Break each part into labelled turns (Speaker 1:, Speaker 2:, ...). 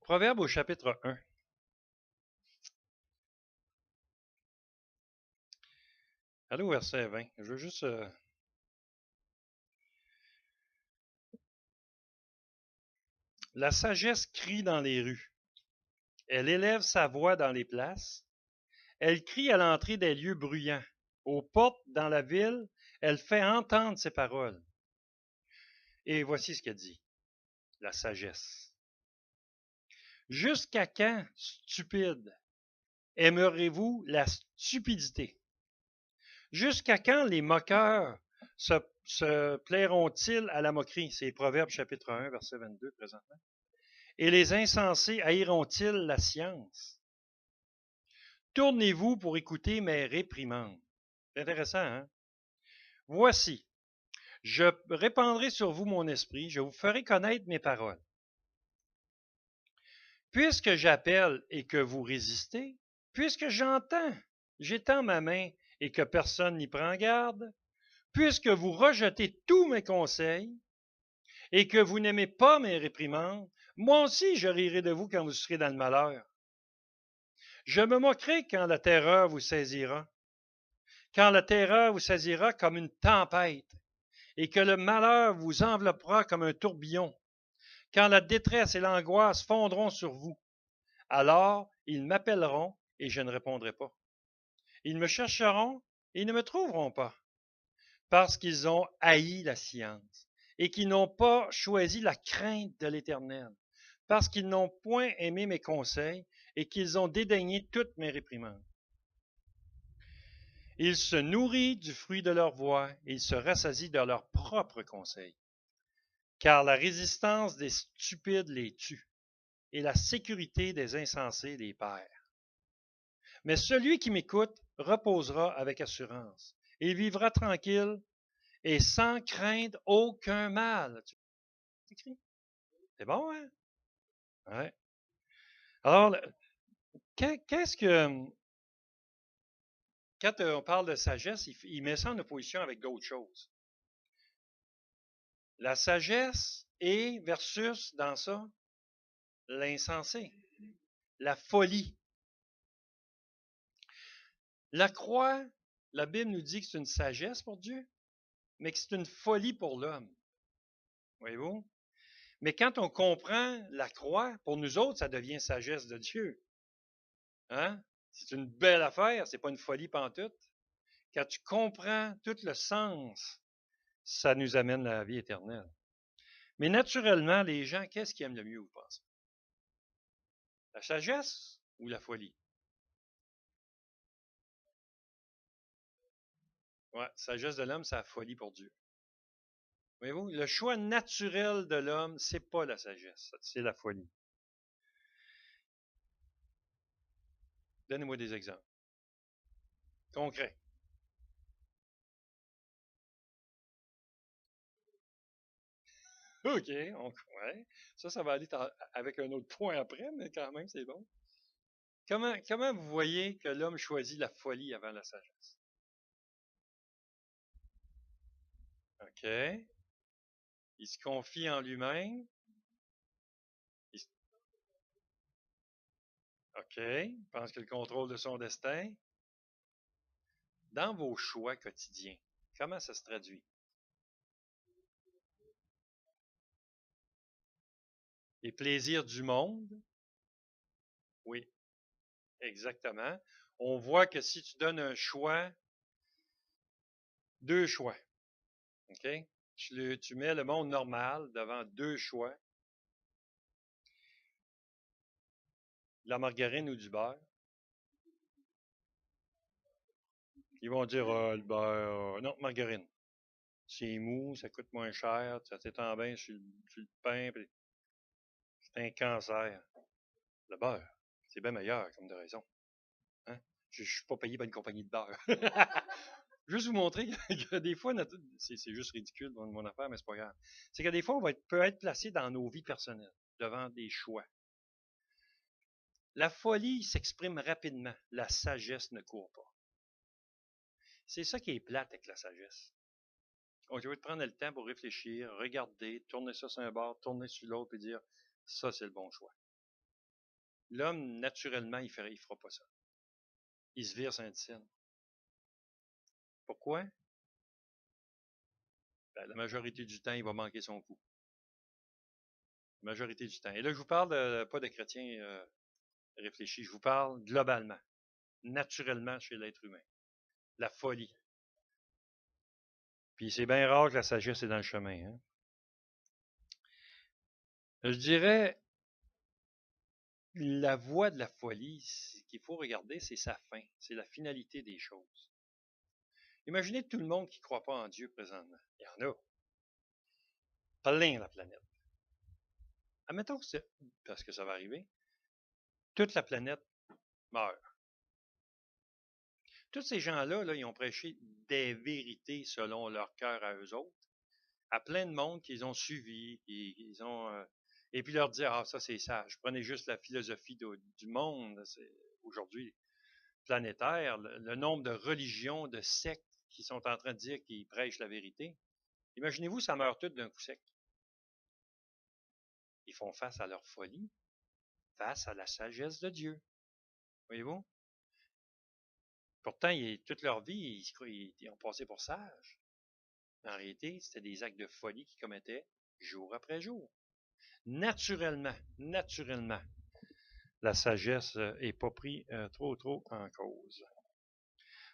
Speaker 1: Proverbe au chapitre 1. Allez au verset 20. Je veux juste... La sagesse crie dans les rues. Elle élève sa voix dans les places. Elle crie à l'entrée des lieux bruyants. Aux portes dans la ville, elle fait entendre ses paroles. Et voici ce qu'elle dit. La sagesse. Jusqu'à quand, stupide, aimerez-vous la stupidité? Jusqu'à quand les moqueurs se plairont-ils à la moquerie? C'est Proverbe chapitre 1, verset 22 présentement. Et les insensés haïront-ils la science? Tournez-vous pour écouter mes réprimandes. C'est intéressant, hein? Voici, je répandrai sur vous mon esprit, je vous ferai connaître mes paroles. Puisque j'appelle et que vous résistez, puisque j'étends ma main et que personne n'y prend garde, puisque vous rejetez tous mes conseils et que vous n'aimez pas mes réprimandes, moi aussi je rirai de vous quand vous serez dans le malheur. Je me moquerai quand la terreur vous saisira, quand la terreur vous saisira comme une tempête et que le malheur vous enveloppera comme un tourbillon, quand la détresse et l'angoisse fondront sur vous. Alors ils m'appelleront et je ne répondrai pas. Ils me chercheront et ils ne me trouveront pas, parce qu'ils ont haï la science et qu'ils n'ont pas choisi la crainte de l'Éternel, parce qu'ils n'ont point aimé mes conseils et qu'ils ont dédaigné toutes mes réprimandes. Ils se nourrissent du fruit de leur voix et ils se rassasient de leurs propres conseils. Car la résistance des stupides les tue et la sécurité des insensés les perd. Mais celui qui m'écoute reposera avec assurance. Il vivra tranquille et sans craindre aucun mal. C'est bon, hein? Ouais. Alors, qu'est-ce que... Quand on parle de sagesse, il met ça en opposition avec d'autres choses. La sagesse est versus, dans ça, l'insensé, la folie. La croix, la Bible nous dit que c'est une sagesse pour Dieu, mais que c'est une folie pour l'homme. Voyez-vous? Mais quand on comprend la croix, pour nous autres, ça devient sagesse de Dieu. Hein? C'est une belle affaire, c'est pas une folie pantoute. Quand tu comprends tout le sens, ça nous amène à la vie éternelle. Mais naturellement, les gens, qu'est-ce qu'ils aiment le mieux, vous pensez? La sagesse ou la folie? Ouais, sagesse de l'homme, c'est la folie pour Dieu. Voyez-vous, le choix naturel de l'homme, c'est pas la sagesse, c'est la folie. Donnez-moi des exemples. Concrets. OK, ouais. Ça va aller avec un autre point après, mais quand même, c'est bon. Comment vous voyez que l'homme choisit la folie avant la sagesse? OK. Il se confie en lui-même. Il OK. Il pense qu'il a le contrôle de son destin. Dans vos choix quotidiens, comment ça se traduit? Les plaisirs du monde? Oui, exactement. On voit que si tu donnes un choix, deux choix, OK? Tu mets le monde normal devant deux choix, de la margarine ou du beurre. Ils vont dire, le beurre, non, margarine. C'est mou, ça coûte moins cher, ça t'étend bien sur le pain, c'est un cancer. Le beurre, c'est bien meilleur, comme de raison. Hein? Je ne suis pas payé par une compagnie de beurre. Juste vous montrer que des fois, c'est juste ridicule mon affaire, mais c'est pas grave. C'est que des fois, peut être placé dans nos vies personnelles, devant des choix. La folie s'exprime rapidement. La sagesse ne court pas. C'est ça qui est plate avec la sagesse. Donc, je vais te prendre le temps pour réfléchir, regarder, tourner ça sur un bord, tourner sur l'autre et dire, ça, c'est le bon choix. L'homme, naturellement, il fera pas ça. Il se vire sur un scène. Pourquoi? Ben, la majorité du temps, il va manquer son coup. La majorité du temps. Et là, je vous parle pas de chrétiens réfléchis, je vous parle globalement, naturellement chez l'être humain. La folie. Puis c'est bien rare que la sagesse est dans le chemin. Hein? Je dirais, la voie de la folie, ce qu'il faut regarder, c'est sa fin, c'est la finalité des choses. Imaginez tout le monde qui ne croit pas en Dieu présentement. Il y en a. Plein la planète. Admettons que c'est, parce que ça va arriver, toute la planète meurt. Tous ces gens-là, là, ils ont prêché des vérités selon leur cœur à eux autres, à plein de monde qu'ils ont suivi, ils ont, et puis leur dire, ah, ça c'est sage. Prenez juste la philosophie du monde, aujourd'hui planétaire, le nombre de religions, de sectes qui sont en train de dire qu'ils prêchent la vérité. Imaginez-vous, ça meurt tout d'un coup sec. Ils font face à leur folie, face à la sagesse de Dieu. Voyez-vous? Pourtant, toute leur vie, ils ont passé pour sages. En réalité, c'était des actes de folie qu'ils commettaient jour après jour. Naturellement, la sagesse n'est pas prise trop en cause.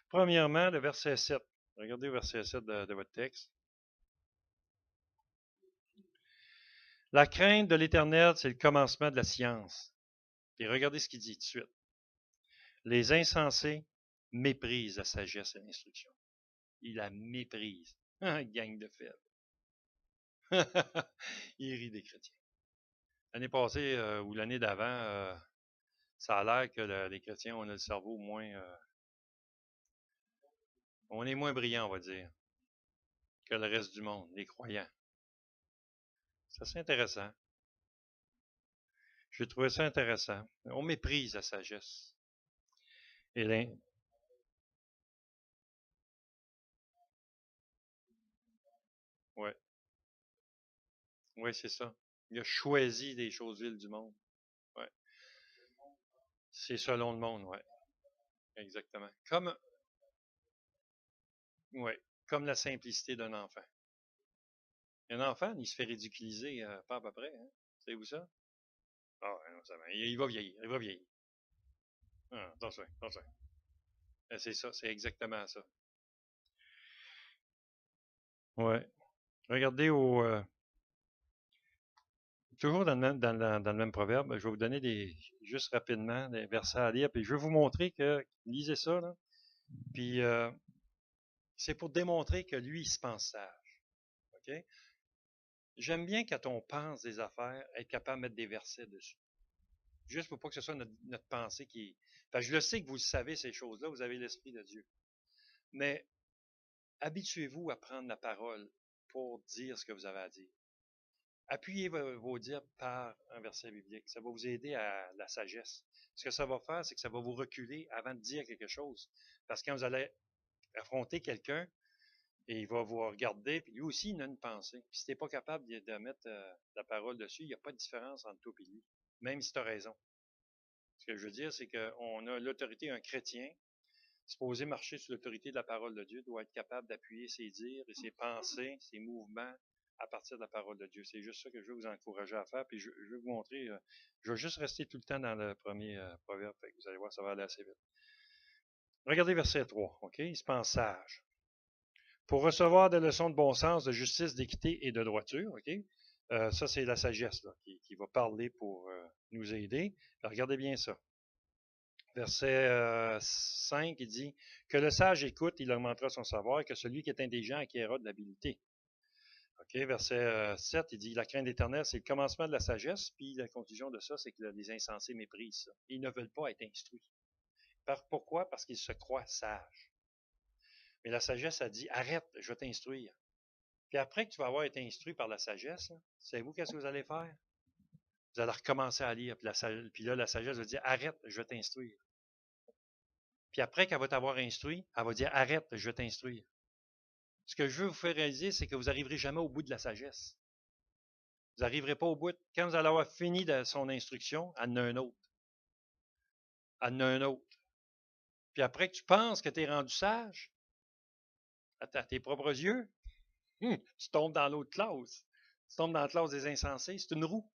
Speaker 1: Premièrement, le verset 7. Regardez le verset 7 de votre texte. La crainte de l'Éternel, c'est le commencement de la science. Et regardez ce qu'il dit tout de suite. Les insensés méprisent la sagesse et l'instruction. Ils la méprisent. Gang de faibles. Il rit des chrétiens. L'année passée ou l'année d'avant, ça a l'air que les chrétiens, on a le cerveau moins... on est moins brillant, on va dire, que le reste du monde, les croyants. C'est assez intéressant. J'ai trouvé ça intéressant. On méprise la sagesse. Et là, ouais, ouais, c'est ça. Il a choisi des choses viles du monde. Ouais. C'est selon le monde, ouais. Exactement. Ouais, comme la simplicité d'un enfant. Un enfant, il se fait ridiculiser pas à peu près. Hein? Savez-vous ça? Ah, ouais, non, ça va. Il va vieillir, il va vieillir. Ah, attention, attention. C'est ça, c'est exactement ça. Ouais. Regardez toujours dans le même proverbe, je vais vous donner juste rapidement des versets à lire, puis je vais vous montrer que, lisez ça, là, puis c'est pour démontrer que lui, il se pense sage. OK? J'aime bien quand on pense des affaires, être capable de mettre des versets dessus. Juste pour pas que ce soit notre pensée qui... Parce que je le sais que vous le savez, ces choses-là, vous avez l'Esprit de Dieu. Mais habituez-vous à prendre la parole pour dire ce que vous avez à dire. Appuyez vos dires par un verset biblique. Ça va vous aider à la sagesse. Ce que ça va faire, c'est que ça va vous reculer avant de dire quelque chose. Parce que quand vous allez affronter quelqu'un, et il va vous regarder, puis lui aussi, il a une pensée. Puis si tu n'es pas capable de mettre la parole dessus, il n'y a pas de différence entre toi et lui, même si tu as raison. Ce que je veux dire, c'est qu'on a l'autorité, un chrétien, supposé marcher sous l'autorité de la parole de Dieu, doit être capable d'appuyer ses dires et ses pensées, ses mouvements à partir de la parole de Dieu. C'est juste ça que je veux vous encourager à faire. Puis je vais vous montrer, je vais juste rester tout le temps dans le premier proverbe. Fait que vous allez voir, ça va aller assez vite. Regardez verset 3, OK? Il se pense sage. Pour recevoir des leçons de bon sens, de justice, d'équité et de droiture, OK? Ça, c'est la sagesse là, qui va parler pour nous aider. Alors, regardez bien ça. Verset 5, il dit que le sage écoute, il augmentera son savoir, et que celui qui est intelligent acquérera de l'habileté. OK, verset 7, il dit la crainte éternelle, c'est le commencement de la sagesse, puis la conclusion de ça, c'est que les insensés méprisent ça. Ils ne veulent pas être instruits. Pourquoi? Parce qu'ils se croient sages. Mais la sagesse a dit arrête, je vais t'instruire. Puis après que tu vas avoir été instruit par la sagesse, savez-vous qu'est-ce que vous allez faire? Vous allez recommencer à lire, puis là, la sagesse va dire arrête, je vais t'instruire. Puis après qu'elle va t'avoir instruit, elle va dire arrête, je vais t'instruire. Ce que je veux vous faire réaliser, c'est que vous n'arriverez jamais au bout de la sagesse. Vous n'arriverez pas au bout. Quand vous allez avoir fini de son instruction, elle en a un autre. en a un autre. Puis après que tu penses que tu es rendu sage, à tes propres yeux, tu tombes dans l'autre classe. Tu tombes dans la classe des insensés. C'est une roue.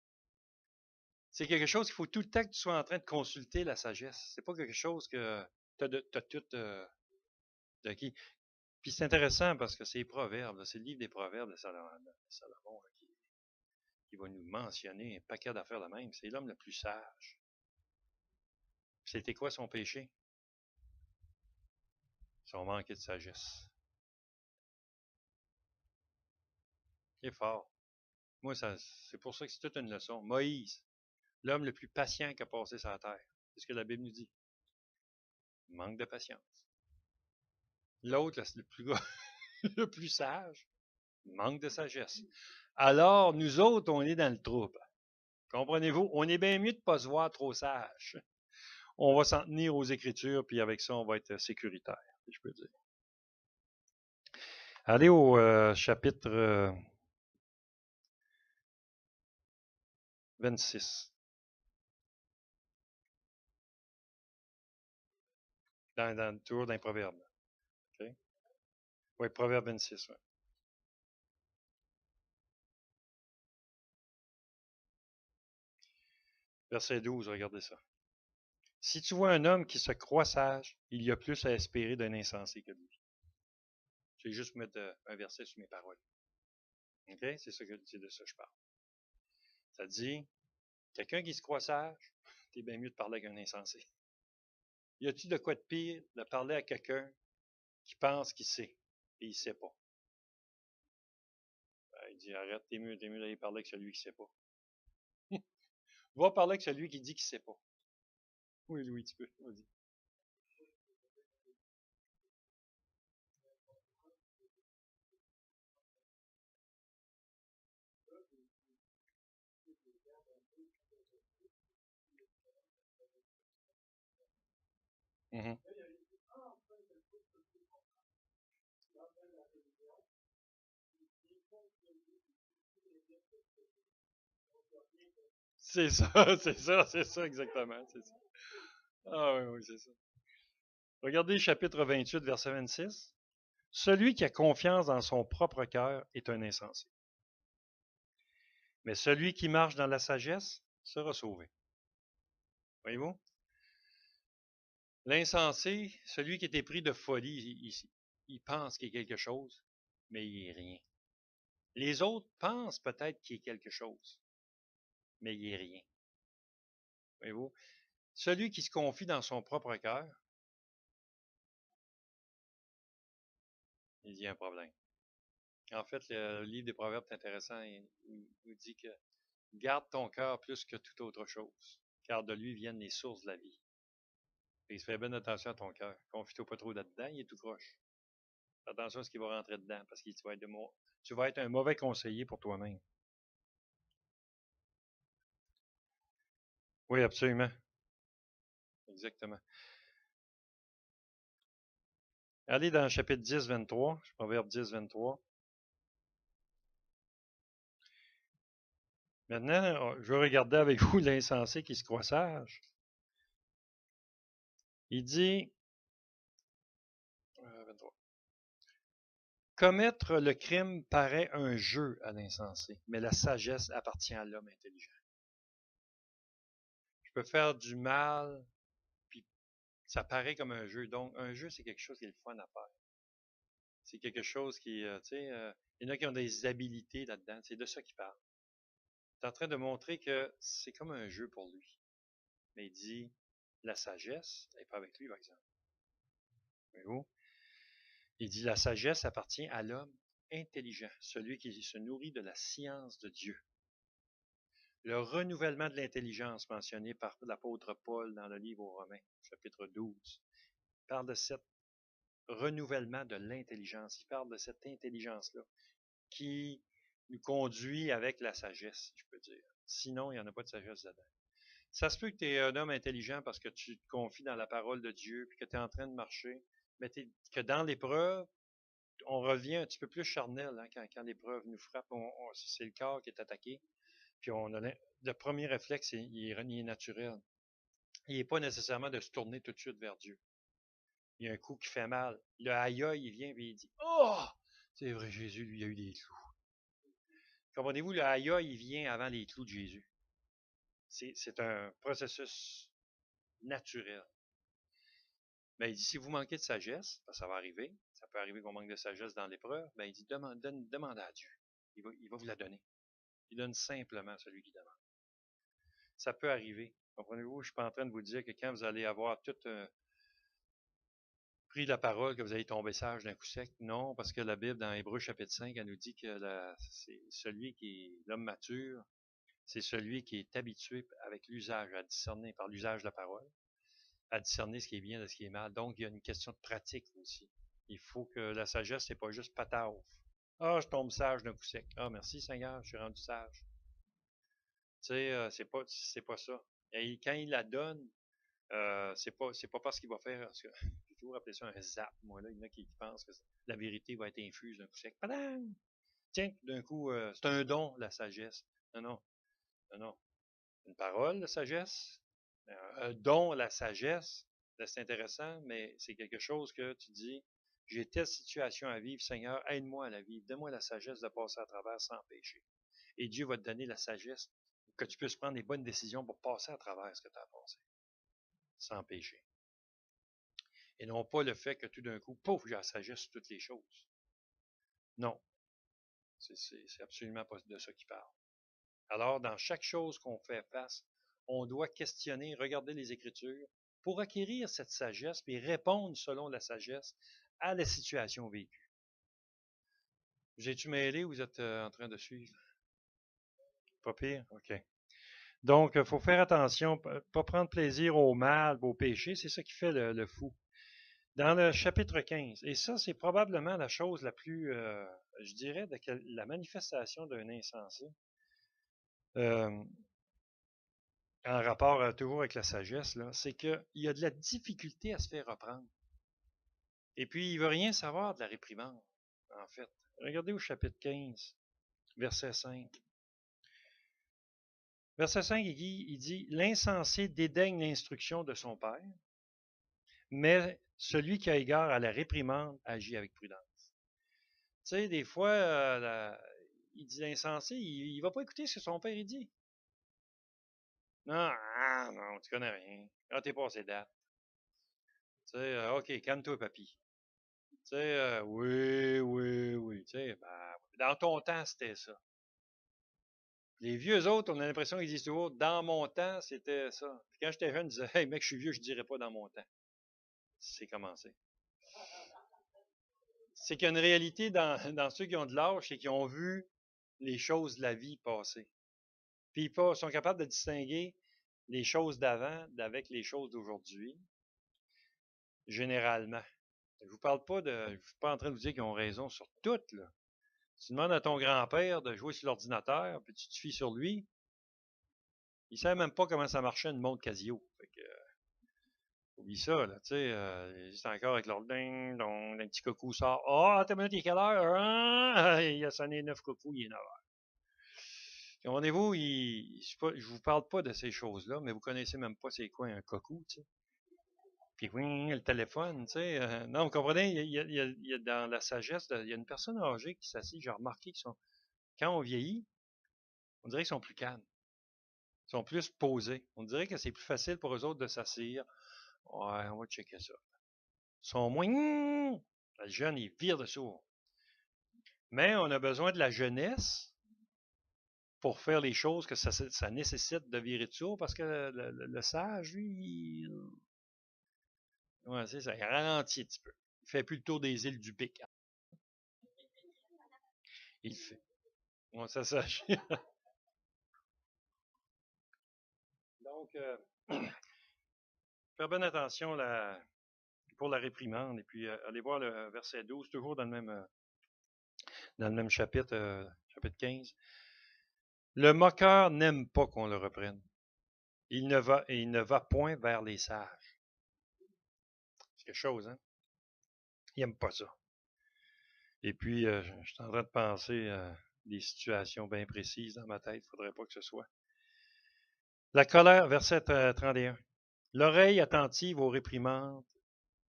Speaker 1: C'est quelque chose qu'il faut tout le temps que tu sois en train de consulter la sagesse. C'est pas quelque chose que tu as tout d'acquis. Puis c'est intéressant parce que c'est les Proverbes, c'est le livre des Proverbes de Salomon, qui va nous mentionner un paquet d'affaires de même. C'est l'homme le plus sage. C'était quoi son péché? Son manque de sagesse. Il est fort. Moi, c'est pour ça que c'est toute une leçon. Moïse, l'homme le plus patient qui a passé sur la terre. C'est ce que la Bible nous dit. Manque de patience. L'autre, le plus gars, le plus sage, manque de sagesse. Alors, nous autres, on est dans le trouble. Comprenez-vous? On est bien mieux de ne pas se voir trop sage. On va s'en tenir aux Écritures, puis avec ça, on va être sécuritaire, si je peux dire. Allez au chapitre 26. Toujours dans les Proverbes. Okay? Oui, Proverbe 26. Ouais. Verset 12, regardez ça. Si tu vois un homme qui se croit sage, il y a plus à espérer d'un insensé que lui. Je vais juste mettre un verset sur mes paroles. OK? C'est de ça que je parle. Ça dit, quelqu'un qui se croit sage, t'es bien mieux de parler avec un insensé. Y a-t-il de quoi de pire de parler à quelqu'un qui pense qu'il sait et il ne sait pas? Ben, il dit, arrête, t'es mieux d'aller parler avec celui qui ne sait pas. Va parler avec celui qui dit qu'il ne sait pas. Oui, Louis, tu peux. Vas-y. Mhm. C'est ça, c'est ça exactement. C'est ça. Ah oui, oui, c'est ça. Regardez chapitre 28, verset 26. Celui qui a confiance dans son propre cœur est un insensé. Mais celui qui marche dans la sagesse sera sauvé. Voyez-vous? L'insensé, celui qui était pris de folie, il pense qu'il y a quelque chose, mais il n'est rien. Les autres pensent peut-être qu'il y a quelque chose, mais il n'est rien. Voyez-vous? Celui qui se confie dans son propre cœur, il y a un problème. En fait, le livre des Proverbes est intéressant. Il nous dit que garde ton cœur plus que toute autre chose, car de lui viennent les sources de la vie. Et il se fait bien attention à ton cœur. Confie-toi pas trop là-dedans, il est tout croche. Fais attention à ce qui va rentrer dedans, parce que tu vas être un mauvais conseiller pour toi-même. Oui, absolument. Exactement. Allez dans le chapitre 10, 23, Proverbe 10, 23. Maintenant, je vais regarder avec vous l'insensé qui se croit sage. Il dit, 23, commettre le crime paraît un jeu à l'insensé, mais la sagesse appartient à l'homme intelligent. Je peux faire du mal, puis ça paraît comme un jeu. Donc, un jeu, c'est quelque chose qui est le fun à faire. C'est quelque chose qui, tu sais, il y en a qui ont des habilités là-dedans. C'est de ça qu'il parle. Il est en train de montrer que c'est comme un jeu pour lui. Mais il dit, la sagesse, elle n'est pas avec lui, par exemple. Voyez-vous? Il dit, la sagesse appartient à l'homme intelligent, celui qui se nourrit de la science de Dieu. Le renouvellement de l'intelligence mentionné par l'apôtre Paul dans le livre aux Romains, chapitre 12, parle de cet renouvellement de l'intelligence. Il parle de cette intelligence-là qui nous conduit avec la sagesse, si je peux dire. Sinon, il n'y en a pas de sagesse là-dedans. Ça se peut que tu es un homme intelligent parce que tu te confies dans la parole de Dieu puis que tu es en train de marcher, mais que dans l'épreuve, on revient un petit peu plus charnel quand l'épreuve nous frappe. C'est le corps qui est attaqué. Puis le premier réflexe, il est naturel. il n'est pas nécessairement de se tourner tout de suite vers Dieu. Il y a un coup qui fait mal. Le aïe, il vient et il dit « Oh! C'est vrai, Jésus, lui, il a eu des clous. » Comprenez-vous, le aïe, il vient avant les clous de Jésus. C'est un processus naturel. Mais il dit, si vous manquez de sagesse, ça va arriver, ça peut arriver qu'on manque de sagesse dans l'épreuve, il dit, demandez à Dieu. Il va vous la donner. Il donne simplement à celui qui demande. Ça peut arriver. Comprenez-vous, je ne suis pas en train de vous dire que quand vous allez avoir tout pris la parole, que vous allez tomber sage d'un coup sec. Non, parce que la Bible, dans Hébreux chapitre 5, elle nous dit que c'est celui qui est l'homme mature, c'est celui qui est habitué avec l'usage, à discerner par l'usage de la parole, à discerner ce qui est bien de ce qui est mal. Donc, il y a une question de pratique aussi. Il faut que la sagesse, c'est pas juste patauf. Ah, je tombe sage d'un coup sec. Ah, merci Seigneur, je suis rendu sage. Tu sais, c'est pas ça. Et quand il la donne, c'est pas parce qu'il va faire. J'ai toujours appelé ça un zap, moi, là. Il y en a qui pensent que la vérité va être infuse d'un coup sec. Padam! Tiens, d'un coup, c'est un don, la sagesse. Non, non, non, non. Une parole, la sagesse. Un don, la sagesse. C'est intéressant, mais c'est quelque chose que tu dis, j'ai telle situation à vivre, Seigneur, aide-moi à la vivre. Donne-moi la sagesse de passer à travers sans péché. Et Dieu va te donner la sagesse que tu puisses prendre les bonnes décisions pour passer à travers ce que tu as passé, sans péché. Et non pas le fait que tout d'un coup, pouf, j'ai la sagesse sur toutes les choses. Non, c'est absolument pas de ça qu'il parle. Alors, dans chaque chose qu'on fait face, on doit questionner, regarder les Écritures pour acquérir cette sagesse et répondre selon la sagesse à la situation vécue. Vous êtes-tu mêlé ou vous êtes en train de suivre? Pas pire? OK. Donc, il faut faire attention, pas prendre plaisir au mal, au péché, c'est ça qui fait le fou. Dans le chapitre 15, et ça, c'est probablement la chose la plus, je dirais, la manifestation d'un insensé, en rapport toujours avec la sagesse, là, c'est qu'il y a de la difficulté à se faire reprendre. Et puis, il ne veut rien savoir de la réprimande, en fait. Regardez au chapitre 15, verset 5. Verset 5, il dit « L'insensé dédaigne l'instruction de son père, mais celui qui a égard à la réprimande agit avec prudence. » Tu sais, des fois, il dit l'insensé, il ne va pas écouter ce que son père il dit. Non, non, tu connais rien. Ah, t'es passé date. Tu sais, OK, calme-toi, papy. Tu sais, oui, oui, oui. Tu sais, ben, dans ton temps, c'était ça. Les vieux autres, on a l'impression qu'ils disent toujours, dans mon temps, c'était ça. Puis quand j'étais jeune, je disais, hey, mec, je suis vieux, je dirais pas dans mon temps. C'est commencé. C'est qu'il y a une réalité dans ceux qui ont de l'âge, c'est qu'ils ont vu les choses de la vie passer. Puis ils sont capables de distinguer les choses d'avant d'avec les choses d'aujourd'hui, généralement. Je vous parle pas je suis pas en train de vous dire qu'ils ont raison sur tout, là. Si tu demandes à ton grand-père de jouer sur l'ordinateur, puis tu te fies sur lui, il ne savait même pas comment ça marchait une montre Casio. Fait que, oublie ça, là, tu sais, c'est encore avec leur ding, donc, un petit coucou sort. Ah, t'as minute, il est quelle heure? Ah, il a sonné 9 coucous, il est 9 heures. Comprenez-vous, je vous parle pas de ces choses-là, mais vous connaissez même pas c'est quoi un coucou, tu sais. Puis oui, le téléphone, tu sais. Non, vous comprenez, il y a dans la sagesse, il y a une personne âgée qui s'assied, j'ai remarqué qu'ils sont, quand on vieillit, on dirait qu'ils sont plus calmes. Ils sont plus posés. On dirait que c'est plus facile pour eux autres de s'asseoir. Ouais, on va checker ça. Ils sont moins. Le jeune, il vire de sourd. Mais on a besoin de la jeunesse pour faire les choses que ça nécessite de virer de sourd parce que le sage, lui, ouais, c'est ça, il ralentit un petit peu. Il fait plus le tour des îles du Bic. Il fait. Ouais, ça s'agit. Donc, faire bonne attention pour la réprimande. Et puis, allez voir le verset 12, toujours dans le même chapitre, chapitre 15. Le moqueur n'aime pas qu'on le reprenne. Il ne va point vers les sages. C'est quelque chose, hein? Il n'aime pas ça. Et puis, je suis en train de penser à des situations bien précises dans ma tête. Il ne faudrait pas que ce soit. La colère, verset 31. L'oreille attentive aux réprimandes.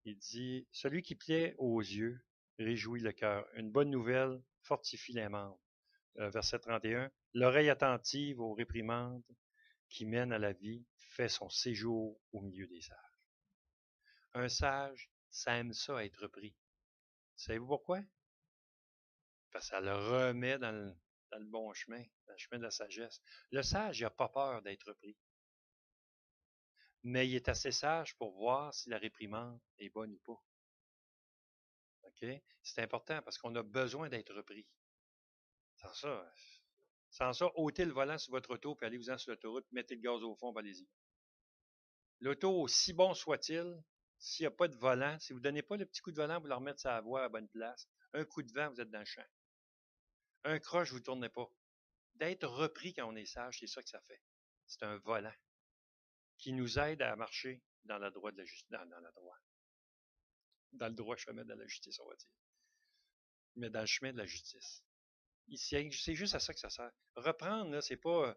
Speaker 1: Il dit, celui qui plaît aux yeux réjouit le cœur. Une bonne nouvelle fortifie les membres. Verset 31. L'oreille attentive aux réprimandes qui mènent à la vie fait son séjour au milieu des sages. Un sage, ça aime ça être repris. Savez-vous pourquoi? Parce que ça le remet dans le bon chemin, dans le chemin de la sagesse. Le sage, il n'a pas peur d'être repris. Mais il est assez sage pour voir si la réprimande est bonne ou pas. OK? C'est important parce qu'on a besoin d'être repris. Sans ça, ôtez le volant sur votre auto, puis allez-vous-en sur l'autoroute, mettez le gaz au fond, puis allez-y. L'auto, aussi bon soit-il, s'il n'y a pas de volant, si vous ne donnez pas le petit coup de volant pour le remettre sa voie à la bonne place, un coup de vent, vous êtes dans le champ. Un croche, vous ne tournez pas. D'être repris quand on est sage, c'est ça que ça fait. C'est un volant qui nous aide à marcher dans la droite de la justice, dans le droit chemin de la justice, on va dire. Mais dans le chemin de la justice. C'est juste à ça que ça sert. Reprendre, là, c'est pas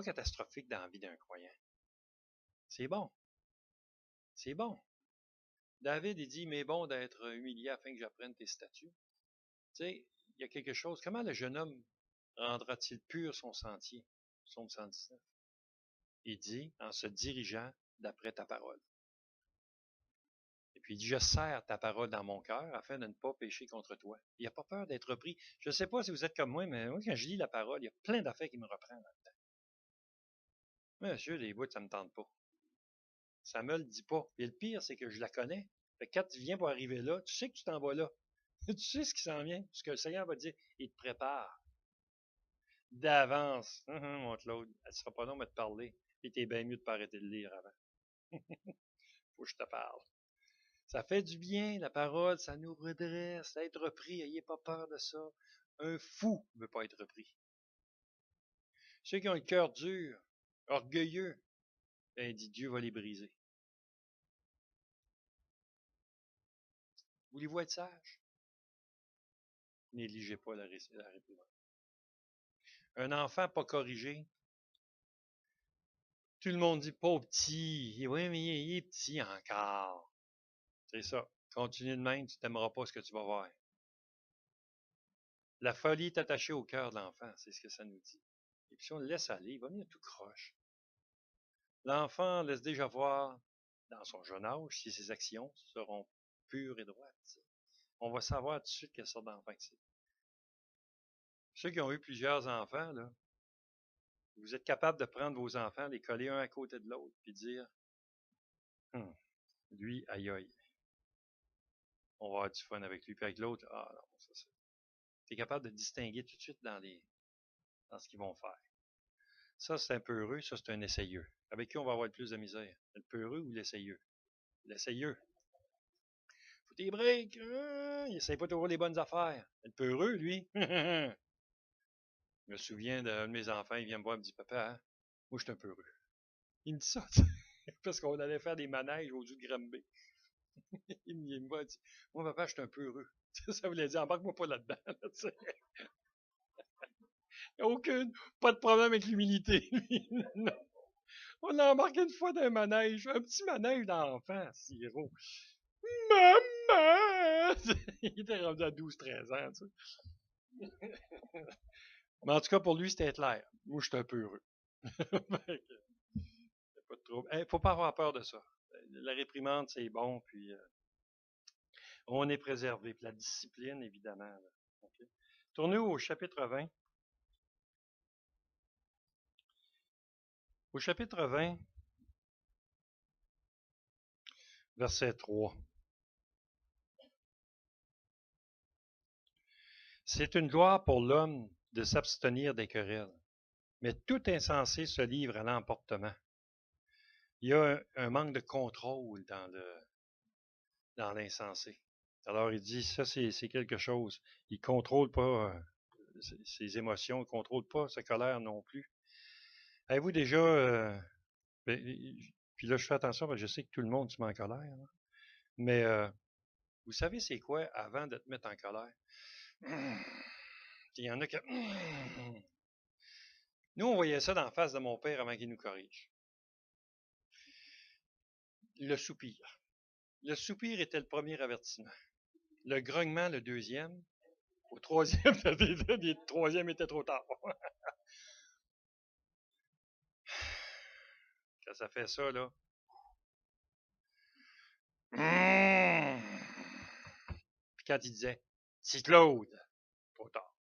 Speaker 1: catastrophique dans la vie d'un croyant. C'est bon. C'est bon. David, il dit, mais bon d'être humilié afin que j'apprenne tes statuts. Tu sais, il y a quelque chose. Comment le jeune homme rendra-t-il pur son sentier? Psaume 119. Il dit, en se dirigeant d'après ta parole. Et puis il dit, je serre ta parole dans mon cœur afin de ne pas pécher contre toi. Il n'a pas peur d'être repris. Je ne sais pas si vous êtes comme moi, mais moi, quand je lis la parole, il y a plein d'affaires qui me reprennent là-dedans. Monsieur, les bouts, ça ne me tente pas. Ça me le dit pas. Et le pire, c'est que je la connais. Fait que quand tu viens pour arriver là, tu sais que tu t'en vas là. Tu sais ce qui s'en vient. Ce que le Seigneur va te dire, il te prépare. D'avance. Mon Claude, elle ne sera pas long à te parler. Et t'es bien mieux de ne pas arrêter de lire avant. Faut que je te parle. Ça fait du bien, la parole, ça nous redresse. Être repris, n'ayez pas peur de ça. Un fou ne veut pas être repris. Ceux qui ont le cœur dur, orgueilleux, ben, dit Dieu va les briser. Voulez-vous être sage? Négligez pas la réprimande. Un enfant pas corrigé, tout le monde dit pauvre petit. Oui, mais il est petit encore. C'est ça. Continue de même, tu n'aimeras pas ce que tu vas voir. La folie est attachée au cœur de l'enfant, c'est ce que ça nous dit. Et puis si on le laisse aller, il va venir tout croche. L'enfant laisse déjà voir, dans son jeune âge, si ses actions seront pures et droites. On va savoir tout de suite quelle sorte d'enfant c'est. Ceux qui ont eu plusieurs enfants, là, vous êtes capable de prendre vos enfants, les coller un à côté de l'autre, puis dire lui, aïe aïe, on va avoir du fun avec lui, puis avec l'autre, ah non, ça c'est. Tu es capable de distinguer tout de suite dans ce qu'ils vont faire. Ça, c'est un peureux, ça, c'est un essayeux. Avec qui on va avoir le plus de misère? Le peureux ou l'essayeux? L'essayeux. Faut des breaks, il essaye pas toujours les bonnes affaires. Le peureux, lui, je me souviens d'un de mes enfants, il vient me voir, il me dit, papa, hein, moi, je suis un peureux. Il me dit ça, parce qu'on allait faire des manèges au-dessus de Granby. Il me voit, il dit, moi, papa, je suis un peureux. Ça voulait dire, embarque-moi pas là-dedans. Là, pas de problème avec l'humilité. Non. On l'a embarqué une fois d'un manège, un petit manège d'enfant, sirop. Maman! Il était rendu à 12-13 ans, tu sais. Mais en tout cas, pour lui, c'était clair. Moi, je suis un peu heureux. Pas de trouble. Faut pas avoir peur de ça. La réprimande, c'est bon, puis on est préservé. Puis la discipline, évidemment. Là. Okay. Tournez au chapitre 20. Au chapitre 20, verset 3. C'est une gloire pour l'homme de s'abstenir des querelles, mais tout insensé se livre à l'emportement. Il y a un manque de contrôle dans l'insensé. Alors il dit, ça c'est quelque chose. Il ne contrôle pas ses émotions, il ne contrôle pas sa colère non plus. Avez-vous déjà... puis là, je fais attention parce que je sais que tout le monde se met en colère. Hein, mais vous savez c'est quoi avant de te mettre en colère? Il y en a qui... Nous, on voyait ça dans la face de mon père avant qu'il nous corrige. le soupir. Le soupir était le premier avertissement. Le grognement, le deuxième. Au troisième, le troisième était trop tard. Quand ça fait ça, là. Puis quand il disait, c'est Claude, trop tard.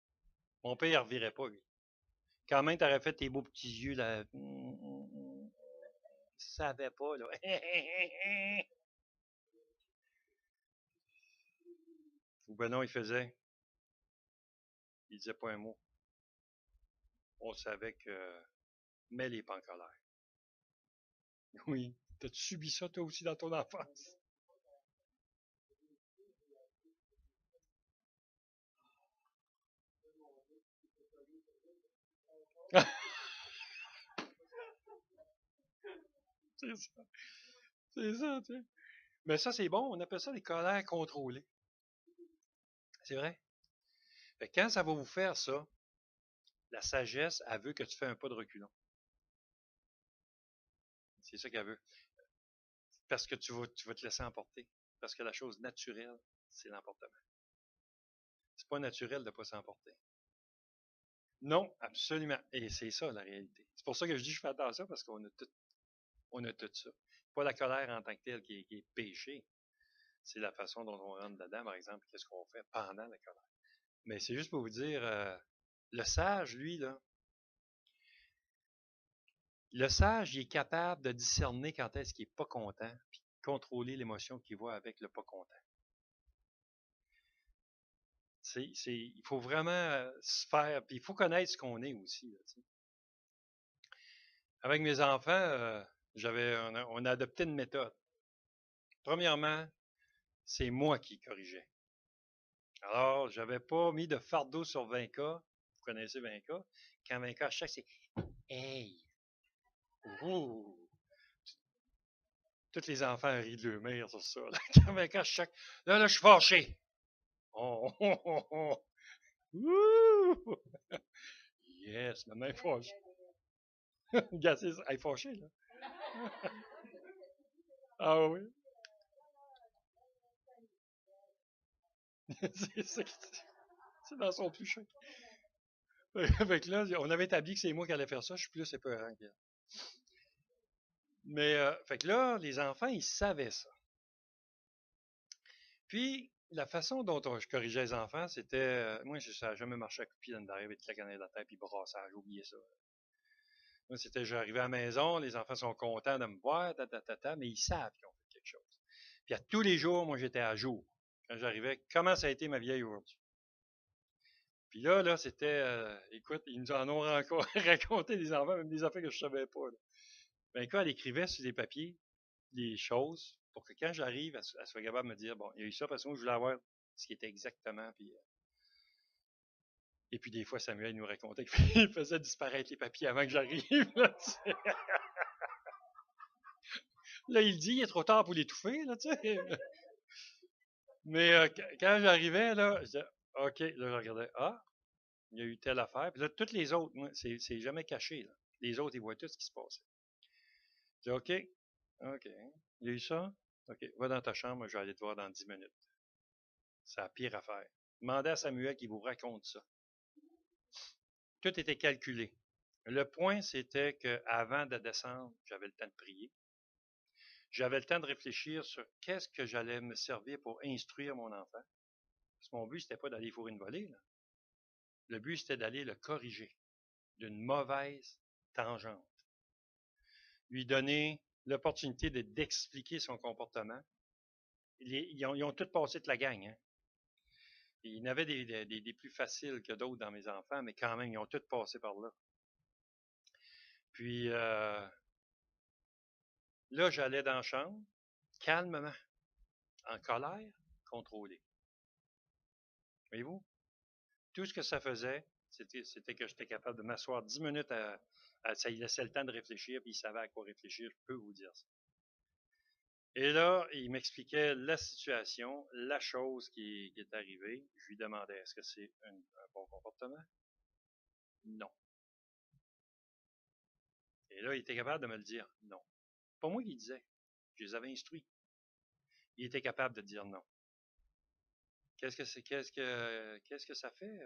Speaker 1: Mon père, il revirait pas, lui. Quand même, t'aurais fait tes beaux petits yeux, là. Ça savait pas, là. Ou ben non, il faisait. Il disait pas un mot. On savait que. Mais les pas en colère. Oui. T'as-tu subi ça, toi aussi, dans ton enfance? C'est ça. C'est ça, tu sais. Mais ça, c'est bon. On appelle ça des colères contrôlées. C'est vrai. Fait que quand ça va vous faire ça, la sagesse, elle veut que tu fais un pas de reculon. C'est ça qu'elle veut. Parce que tu vas te laisser emporter. Parce que la chose naturelle, c'est l'emportement. C'est pas naturel de ne pas s'emporter. Non, absolument. Et c'est ça la réalité. C'est pour ça que je dis je fais attention parce qu'on a tout ça. Pas la colère en tant que telle qui est péché. C'est la façon dont on rentre dedans, par exemple, qu'est-ce qu'on fait pendant la colère. Mais c'est juste pour vous dire, le sage, lui, là, le sage, il est capable de discerner quand est-ce qu'il n'est pas content, puis contrôler l'émotion qu'il voit avec le pas content. Il faut vraiment se faire, puis il faut connaître ce qu'on est aussi. Là, avec mes enfants, on a adopté une méthode. Premièrement, c'est moi qui corrigeais. Alors, j'avais pas mis de fardeau sur 20K. Vous connaissez 20K? Quand 20K à chaque, c'est Hey! Ouh! Tous les enfants rient de leur mère sur ça. Là. Quand 20K à chaque. Là, je suis fâché. Oh, oh, oh, oh. Ouh! Yes, maman est fâchée. Regarde, c'est ça. Elle est fâchée, là. Ah oui. c'est ça. C'est dans son plus chaud. Fait que là, on avait établi que c'est moi qui allais faire ça. Je suis plus épeurant qu'elle. Mais, fait que là, les enfants, ils savaient ça. Puis, la façon dont je corrigeais les enfants, c'était. Moi, ça n'a jamais marché à coups de pied dans le derrière avec la canette dans la tête puis brassage, j'ai oublié ça. Moi, c'était, j'arrivais à la maison, les enfants sont contents de me voir, mais ils savent qu'ils ont fait quelque chose. Puis, à tous les jours, moi, j'étais à jour. Quand j'arrivais, comment ça a été ma vieille aujourd'hui? Puis là, c'était, écoute, ils nous en ont raconté des enfants, même des affaires que je savais pas. Là. Ben, quand elle écrivait sur des papiers des choses pour que quand j'arrive, elle soit capable de me dire, bon, il y a eu ça parce que moi, je voulais avoir ce qui était exactement. Puis, et puis, des fois, Samuel nous racontait qu'il faisait disparaître les papiers avant que j'arrive. Là, là, il dit, il est trop tard pour l'étouffer. Là, tu sais. Mais quand j'arrivais, là, je disais, OK, là, je regardais, ah, il y a eu telle affaire. Puis là, toutes les autres, moi, c'est jamais caché. Là. Les autres, ils voient tout ce qui se passe. Je dis, OK, OK. Il y a eu ça? OK, va dans ta chambre, je vais aller te voir dans 10 minutes. C'est la pire affaire. Demandez à Samuel qu'il vous raconte ça. Tout était calculé. Le point, c'était qu'avant de descendre, j'avais le temps de prier. J'avais le temps de réfléchir sur qu'est-ce que j'allais me servir pour instruire mon enfant. Parce que mon but, c'était pas d'aller fourrer une volée. Là. Le but, c'était d'aller le corriger d'une mauvaise tangente. Lui donner l'opportunité d'expliquer son comportement. Ils ont tous passé de la gang. Hein. Il y en avait des plus faciles que d'autres dans mes enfants, mais quand même, ils ont tous passé par là. Puis là, j'allais dans la chambre, calmement, en colère, contrôlé. Voyez-vous? Tout ce que ça faisait, c'était que j'étais capable de m'asseoir 10 minutes ça lui laissait le temps de réfléchir, puis il savait à quoi réfléchir, je peux vous dire ça. Et là, il m'expliquait la situation, la chose qui est arrivée. Je lui demandais, est-ce que c'est un bon comportement? Non. Et là, il était capable de me le dire, non. Pas moi qui le disais. Je les avais instruits. Ils étaient capables de dire non. Qu'est-ce que ça fait?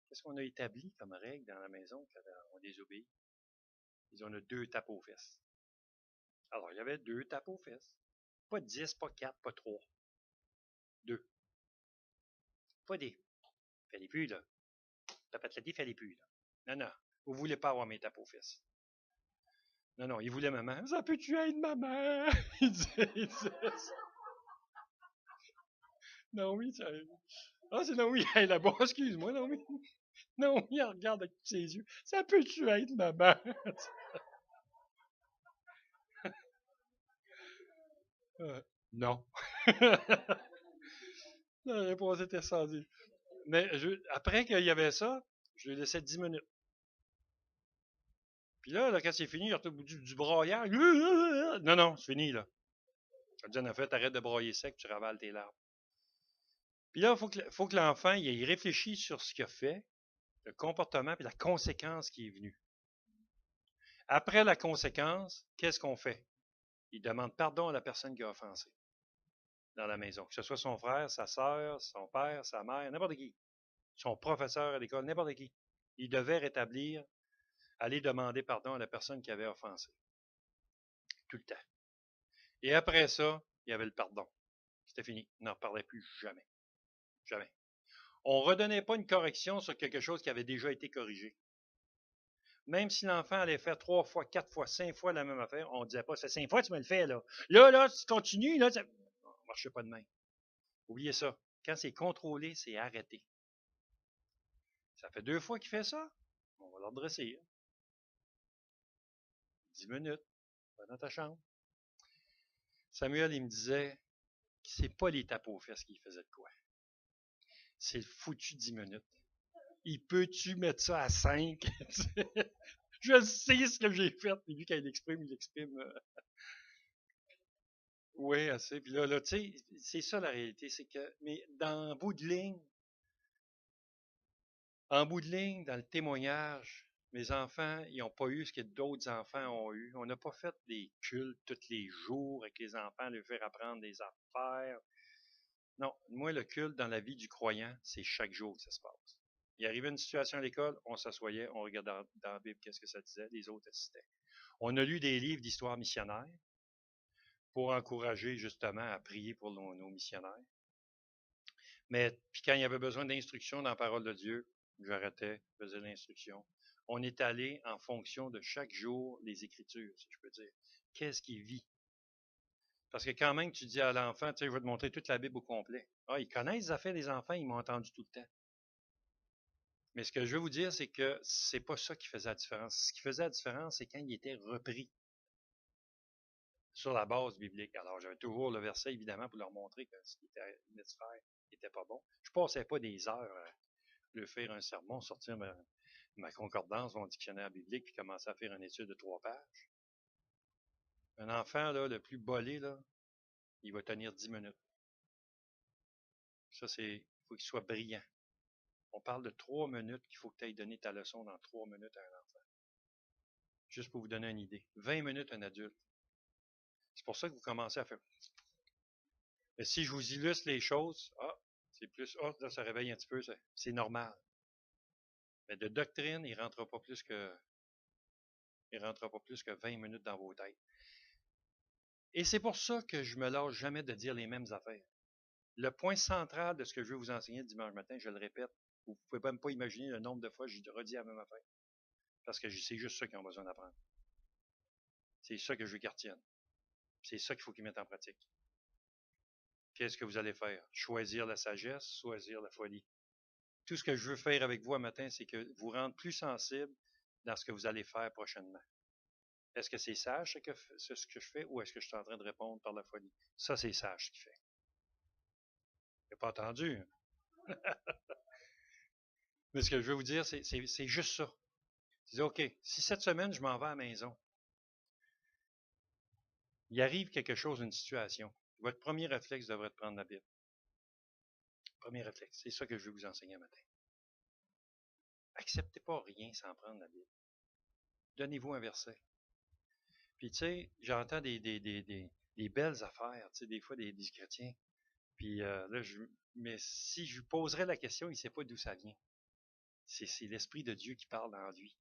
Speaker 1: Qu'est-ce qu'on a établi comme règle dans la maison quand on désobéit? Ils ont 2 tapes aux fesses. Alors, il y avait 2 tapes aux fesses. Pas 10, pas 4, pas 3. 2. Pas des. Fallait plus, là. La patelette, fallait plus, là. Non, non. Vous voulez pas avoir mes tapes aux fesses. Non, non, il voulait maman. Ça peut-tu être maman? Il disait ça. Non, oui, ça. Ah, c'est non, oui, elle est là-bas. Excuse-moi, non, oui. Non, oui, elle regarde avec ses yeux. Ça peut-tu être maman? Non. La réponse était sans dire. Mais après qu'il y avait ça, je lui laissais 10 minutes. Puis là, quand c'est fini, il retourne au bout du broyage. Non, non, c'est fini, là. Je dis, en fait, arrête de broyer sec, tu ravales tes larmes. Puis là, il faut que l'enfant il réfléchisse sur ce qu'il a fait, le comportement, puis la conséquence qui est venue. Après la conséquence, qu'est-ce qu'on fait? Il demande pardon à la personne qui a offensé dans la maison, que ce soit son frère, sa soeur, son père, sa mère, n'importe qui, son professeur à l'école, n'importe qui. Il devait rétablir, aller demander pardon à la personne qui avait offensé. Tout le temps. Et après ça, il y avait le pardon. C'était fini. On n'en parlait plus jamais. Jamais. On ne redonnait pas une correction sur quelque chose qui avait déjà été corrigé. Même si l'enfant allait faire 3 fois, 4 fois, 5 fois la même affaire, on ne disait pas, ça fait 5 fois que tu me le fais, là. Là, tu continues, là, ça ne marchait pas de même. Oubliez ça. Quand c'est contrôlé, c'est arrêté. Ça fait 2 fois qu'il fait ça, on va l'adresser. 10 minutes, va dans ta chambre. Samuel, il me disait que c'est pas les tapes aux fesses qui faisait de quoi. C'est le foutu 10 minutes. Il peut-tu mettre ça à 5? Je sais ce que j'ai fait. Puis lui, quand il l'exprime. Oui, assez. Puis là, tu sais, c'est ça la réalité. C'est que, mais en bout de ligne, dans le témoignage, mes enfants, ils n'ont pas eu ce que d'autres enfants ont eu. On n'a pas fait des cultes tous les jours avec les enfants, leur faire apprendre des affaires. Non, moi, le culte dans la vie du croyant, c'est chaque jour que ça se passe. Il arrivait une situation à l'école, on s'assoyait, on regardait dans la Bible qu'est-ce que ça disait, les autres assistaient. On a lu des livres d'histoire missionnaire pour encourager justement à prier pour nos missionnaires. Mais puis quand il y avait besoin d'instruction dans la parole de Dieu, j'arrêtais, je faisais l'instruction. On est allé en fonction de chaque jour les Écritures, si je peux dire. Qu'est-ce qui vit? Parce que quand même, tu dis à l'enfant, tu sais, je vais te montrer toute la Bible au complet. Ah, ils connaissent les affaires des enfants, ils m'ont entendu tout le temps. Mais ce que je veux vous dire, c'est que c'est pas ça qui faisait la différence. Ce qui faisait la différence, c'est quand il était repris sur la base biblique. Alors, j'avais toujours le verset, évidemment, pour leur montrer que ce qu'ils venaient de faire n'était pas bon. Je passais pas des heures à leur faire un sermon, sortir ma concordance, mon dictionnaire biblique, puis commencer à faire une étude de 3 pages. Un enfant, là, le plus bolé, là, il va tenir 10 minutes. Ça, il faut qu'il soit brillant. On parle de 3 minutes qu'il faut que tu ailles donner ta leçon dans 3 minutes à un enfant. Juste pour vous donner une idée. 20 minutes un adulte. C'est pour ça que vous commencez à faire. Mais si je vous illustre les choses, c'est plus, là, ça réveille un petit peu, c'est normal. Mais de doctrine, il ne rentrera pas plus que 20 minutes dans vos têtes. Et c'est pour ça que je me lâche jamais de dire les mêmes affaires. Le point central de ce que je vais vous enseigner dimanche matin, je le répète, vous ne pouvez même pas imaginer le nombre de fois que je redis la même affaire. Parce que c'est juste ça qu'ils ont besoin d'apprendre. C'est ça que je veux qu'ils retiennent. C'est ça qu'il faut qu'ils mettent en pratique. Qu'est-ce que vous allez faire? Choisir la sagesse, choisir la folie. Tout ce que je veux faire avec vous un matin, c'est que vous rendre plus sensible dans ce que vous allez faire prochainement. Est-ce que c'est sage ce que je fais ou est-ce que je suis en train de répondre par la folie? Ça, c'est sage ce qu'il fait. Il n'a pas entendu. Mais ce que je veux vous dire, c'est juste ça. C'est OK, si cette semaine, je m'en vais à la maison, il arrive quelque chose, une situation, votre premier réflexe devrait être de prendre la Bible. Premier réflexe. C'est ça que je veux vous enseigner un matin. Acceptez pas rien sans prendre la Bible. Donnez-vous un verset. Puis, tu sais, j'entends des des belles affaires, tu sais, des fois des chrétiens. Puis là, mais si je lui poserais la question, il ne sait pas d'où ça vient. C'est l'Esprit de Dieu qui parle en lui.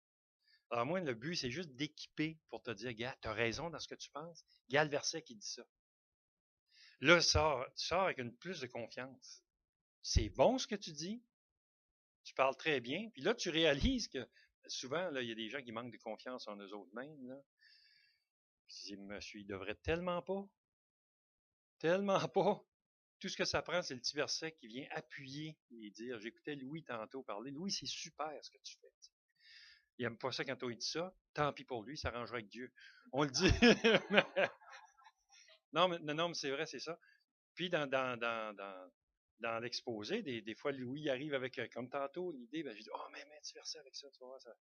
Speaker 1: Alors moi, le but, c'est juste d'équiper pour te dire, gars, tu as raison dans ce que tu penses. Il y a le verset qui dit ça. Là, tu sors avec une plus de confiance. C'est bon ce que tu dis. Tu parles très bien. Puis là, tu réalises que souvent, là, il y a des gens qui manquent de confiance en eux autres mêmes. Là. Puis ils disent, monsieur, il devrait tellement pas. Tellement pas. Tout ce que ça prend, c'est le petit verset qui vient appuyer et dire, j'écoutais Louis tantôt parler. Louis, c'est super ce que tu fais. Il n'aime pas ça quand on dit ça. Tant pis pour lui, ça s'arrangera avec Dieu. On le dit. non, mais c'est vrai, c'est ça. Puis dans l'exposé, des fois, Louis arrive avec, comme tantôt, l'idée, ben, je dis, oh, mais mets un petit verset avec ça, tu vois, ça.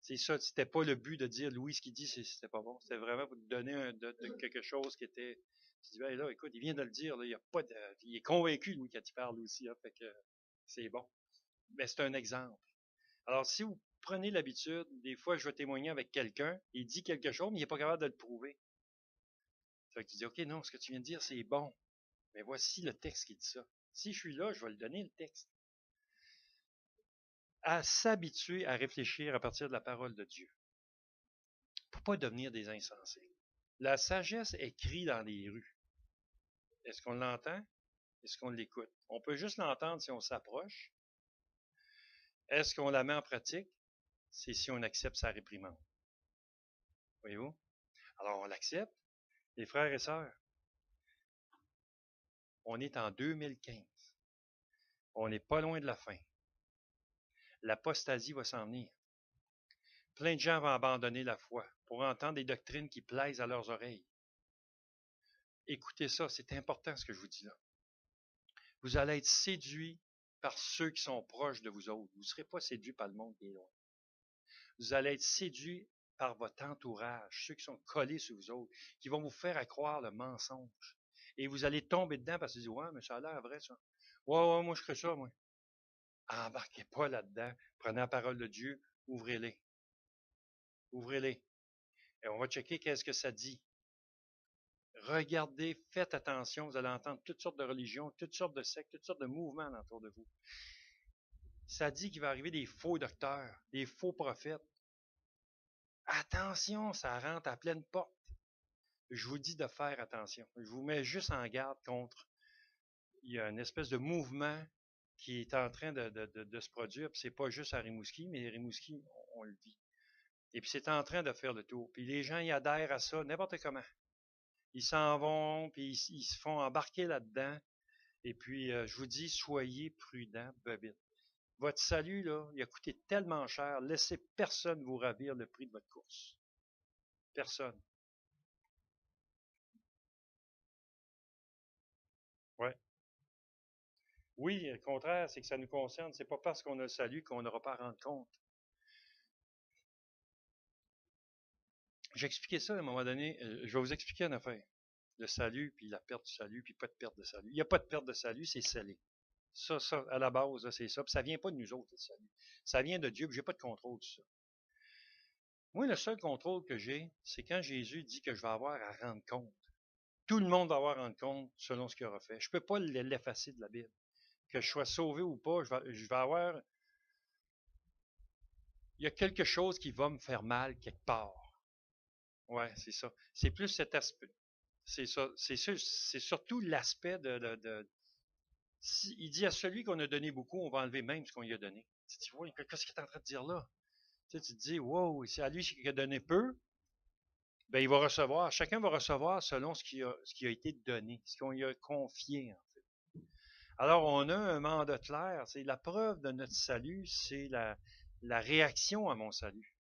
Speaker 1: C'est ça, c'était pas le but de dire, Louis, ce qu'il dit, c'était pas bon. C'était vraiment pour te donner de quelque chose qui était. Tu dis, ben là, écoute, il vient de le dire, là, il y a pas de. Il est convaincu, Louis, quand il parle aussi, hein, fait que c'est bon. Mais c'est un exemple. Alors, si vous prenez l'habitude, des fois, je vais témoigner avec quelqu'un, il dit quelque chose, mais il n'est pas capable de le prouver. Fait que tu dis, OK, non, ce que tu viens de dire, c'est bon. Mais voici le texte qui dit ça. Si je suis là, je vais le donner le texte. À s'habituer à réfléchir à partir de la parole de Dieu. Pour ne pas devenir des insensés. La sagesse est criée dans les rues. Est-ce qu'on l'entend? Est-ce qu'on l'écoute? On peut juste l'entendre si on s'approche. Est-ce qu'on la met en pratique? C'est si on accepte sa réprimande. Voyez-vous? Alors, on l'accepte. Les frères et sœurs, on est en 2015. On n'est pas loin de la fin. L'apostasie va s'en venir. Plein de gens vont abandonner la foi pour entendre des doctrines qui plaisent à leurs oreilles. Écoutez ça, c'est important ce que je vous dis là. Vous allez être séduits par ceux qui sont proches de vous autres. Vous ne serez pas séduits par le monde qui est loin. Vous allez être séduits par votre entourage, ceux qui sont collés sur vous autres, qui vont vous faire croire le mensonge. Et vous allez tomber dedans parce que vous dites, ouais, mais ça a l'air vrai, ça. Ouais, moi, je ferais ça, moi. Embarquez pas là-dedans. Prenez la parole de Dieu, ouvrez-les. Ouvrez-les. Et on va checker qu'est-ce que ça dit. Regardez, faites attention, vous allez entendre toutes sortes de religions, toutes sortes de sectes, toutes sortes de mouvements autour de vous. Ça dit qu'il va arriver des faux docteurs, des faux prophètes. Attention, ça rentre à pleine porte. Je vous dis de faire attention. Je vous mets juste en garde contre. Il y a une espèce de mouvement qui est en train de se produire. Puis c'est pas juste à Rimouski, mais Rimouski, on le vit. Et puis c'est en train de faire le tour. Puis les gens y adhèrent à ça n'importe comment. Ils s'en vont, puis ils se font embarquer là-dedans. Et puis, je vous dis, soyez prudents, bobite. Votre salut, là, il a coûté tellement cher. Laissez personne vous ravir le prix de votre course. Personne. Ouais. Oui, le contraire, c'est que ça nous concerne. C'est pas parce qu'on a le salut qu'on n'aura pas à rendre compte. J'ai expliqué ça à un moment donné. Je vais vous expliquer une affaire. Le salut, puis la perte du salut, puis pas de perte de salut. Il n'y a pas de perte de salut, c'est scellé. Ça, à la base, c'est ça. Puis ça vient pas de nous autres, le salut. Ça vient de Dieu, puis j'ai pas de contrôle sur ça. Moi, le seul contrôle que j'ai, c'est quand Jésus dit que je vais avoir à rendre compte. Tout le monde va avoir à rendre compte selon ce qu'il aura fait. Je ne peux pas l'effacer de la Bible. Que je sois sauvé ou pas, je vais avoir. Il y a quelque chose qui va me faire mal quelque part. Ouais, c'est ça. C'est plus cet aspect. C'est ça. C'est surtout l'aspect il dit à celui qu'on a donné beaucoup, on va enlever même ce qu'on lui a donné. Tu vois, qu'est-ce qu'il est en train de dire là? Tu te dis, wow, c'est à lui qui a donné peu, ben il va recevoir. Chacun va recevoir selon ce qui a été donné, ce qu'on lui a confié, en fait. Alors, on a un mandat clair. C'est la preuve de notre salut, c'est la réaction à mon salut.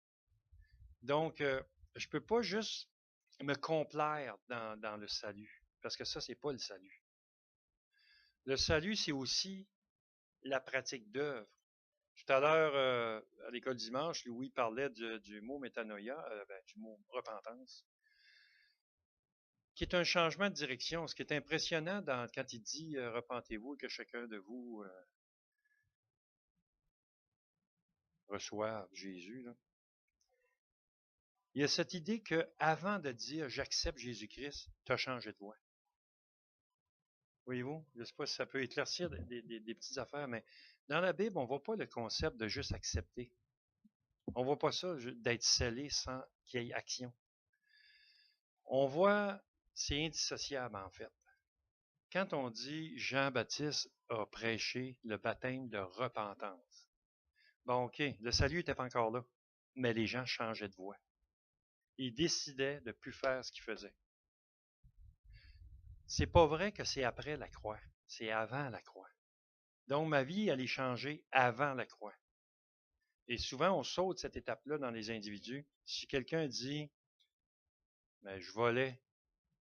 Speaker 1: Donc, je ne peux pas juste me complaire dans le salut, parce que ça, c'est pas le salut. Le salut, c'est aussi la pratique d'œuvre. Tout à l'heure, à l'école dimanche, Louis parlait du mot métanoïa, du mot repentance, qui est un changement de direction. Ce qui est impressionnant quand il dit repentez-vous et que chacun de vous reçoive Jésus, là. Il y a cette idée qu'avant de dire j'accepte Jésus-Christ, tu as changé de voie. Voyez-vous? Je ne sais pas si ça peut éclaircir des petites affaires, mais dans la Bible, on ne voit pas le concept de juste accepter. On ne voit pas ça d'être scellé sans qu'il y ait action. On voit, c'est indissociable en fait. Quand on dit Jean-Baptiste a prêché le baptême de repentance, bon, OK, le salut n'était pas encore là, mais les gens changeaient de voie. Ils décidaient de ne plus faire ce qu'ils faisaient. C'est pas vrai que c'est après la croix, c'est avant la croix. Donc, ma vie, elle est changée avant la croix. Et souvent, on saute cette étape-là dans les individus. Si quelqu'un dit, ben, je volais,